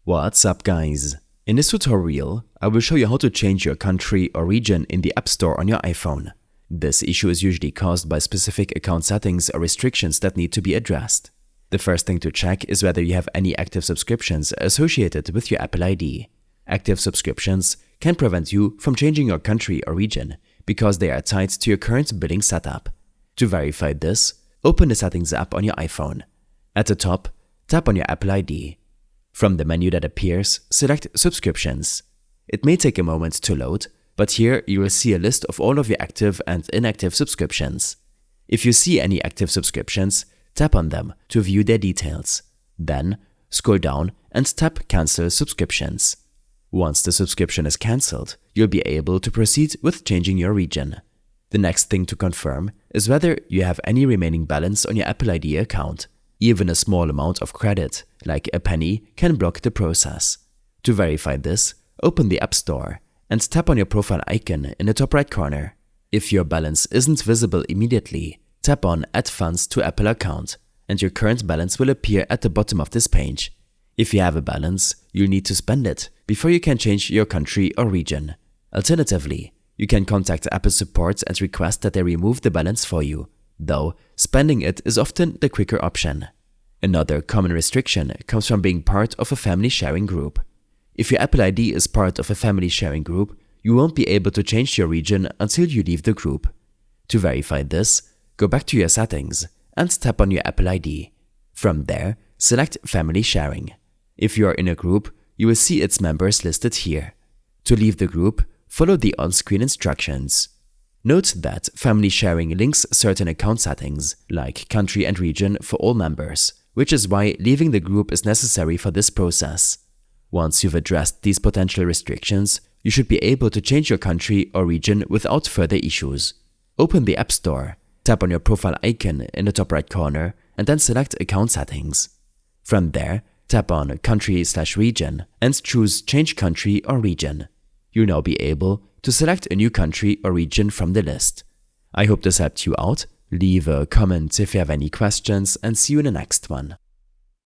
What's up guys? In this tutorial, I will show you how to change your country or region in the App Store on your iPhone. This issue is usually caused by specific account settings or restrictions that need to be addressed. The first thing to check is whether you have any active subscriptions associated with your Apple ID. Active subscriptions can prevent you from changing your country or region because they are tied to your current billing setup. To verify this, open the Settings app on your iPhone. At the top, tap on your Apple ID. From the menu that appears, select Subscriptions. It may take a moment to load, but here you will see a list of all of your active and inactive subscriptions. If you see any active subscriptions, tap on them to view their details. Then, scroll down and tap Cancel Subscriptions. Once the subscription is cancelled, you'll be able to proceed with changing your region. The next thing to confirm is whether you have any remaining balance on your Apple ID account. Even a small amount of credit, like a penny, can block the process. To verify this, open the App Store and tap on your profile icon in the top right corner. If your balance isn't visible immediately, tap on Add Funds to Apple Account and your current balance will appear at the bottom of this page. If you have a balance, you'll need to spend it before you can change your country or region. Alternatively, you can contact Apple support and request that they remove the balance for you, though spending it is often the quicker option. Another common restriction comes from being part of a family sharing group. If your Apple ID is part of a family sharing group, you won't be able to change your region until you leave the group. To verify this, go back to your settings and tap on your Apple ID. From there, select Family Sharing. If you are in a group, you will see its members listed here. To leave the group, follow the on-screen instructions. Note that family sharing links certain account settings, like country and region for all members, which is why leaving the group is necessary for this process. Once you've addressed these potential restrictions, you should be able to change your country or region without further issues. Open the App Store, tap on your profile icon in the top right corner, and then select Account Settings. From there, tap on Country/Region and choose Change Country or Region. You'll now be able to select a new country or region from the list. I hope this helped you out. Leave a comment if you have any questions and see you in the next one.